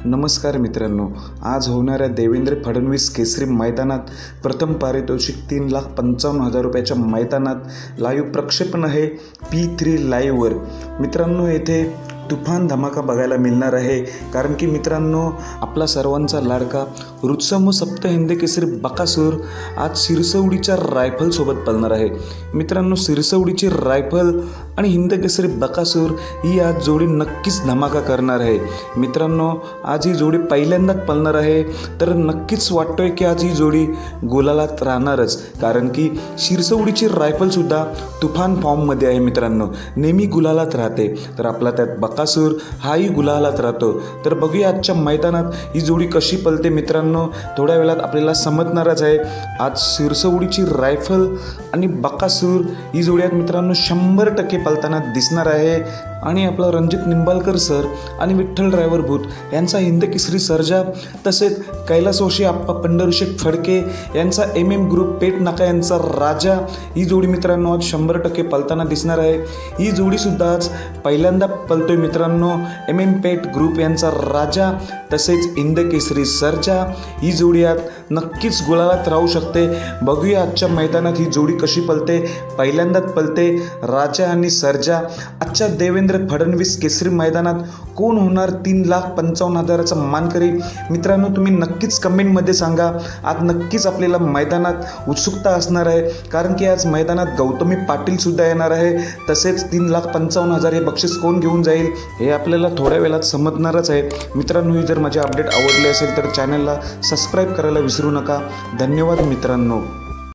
नमस्कार मित्रांनो, आज होणाऱ्या देवेंद्र फडणवीस केसरी मैदानात प्रथम पारितोषिक 3,55,000 रुपयाच्या मैदानात लाईव्ह प्रक्षेपण आहे P3 लाईव्हवर। मित्रांनो, येथे तुफान धमाका बघायला मिळणार आहे, कारण की मित्रांनो आपला सर्वांचा लाडका रुत्सम सप्त हिंद केसरी बकासूर आज सिरसवडीच्या रायफलसोबत पळणार आहे। मित्रांनो, सिरसवडीची रायफल आणि हिंद केसरी बकासूर ही आज जोडी नक्कीच धमाका करणार आहे। मित्रांनो, आज ही जोडी पहिल्यांदाच पळणार आहे, तर नक्कीच वाटतोय की आज ही जोडी गुलालात राहणारच, कारण की सिरसवडीची रायफलसुद्धा तुफान फॉर्ममध्ये आहे। मित्रांनो, नेहमी गुलालात राहते, तर आपला त्यात बकासूर हाही गुलालात राहतो। तर बघूया आजच्या मैदानात ही जोडी कशी पळते। मित्रांनो, थोड्या वेळात आपल्याला समजणारच आहे। आज सिरसवडीची रायफल आणि बकासूर ही जोडी आज मित्रांनो 100% पळताना दिसणार आहे। आणि आपला रणजित निंबाळकर सर आणि विठ्ठल ड्रायव्हर भूत यांचा हिंद केसरी सर्जा, तसेच कैलासवासी आप्पा पंढरीशेठ फडके यांचा MM ग्रुप पेट नाका यांचा राजा ही जोडी मित्रांनो आज 100% पळताना दिसणार आहे। ही जोडीसुद्धा आज पहिल्यांदा पळतोय मित्रांनो। MM पेट ग्रुप यांचा राजा तसेच हिंद केसरी सर्जा ही जोडी आज नक्कीच गुलालात राहू शकते। बघूया आजच्या मैदानात ही जोडी कशी पळते। पहिल्यांदाच पळते राजा आणि सर्जा। आजच्या देवेंद्र फडणवीस केसरी मैदानात कोण होणार 3,55,000चा मानकरी? मित्रांनो, तुम्ही नक्कीच कमेंटमध्ये सांगा। आज नक्कीच आपल्याला मैदानात उत्सुकता असणार आहे, कारण की आज मैदानात गौतमी पाटील सुद्धा येणार आहे। तसेच 3,55,000 हे बक्षीस कोण घेऊन जाईल हे आपल्याला थोड्या वेळात समजणारच आहे। मित्रांनो, ही जर माझे अपडेट आवडले असेल तर चॅनलला सबस्क्राईब करायला विसरू नका। धन्यवाद मित्रांनो।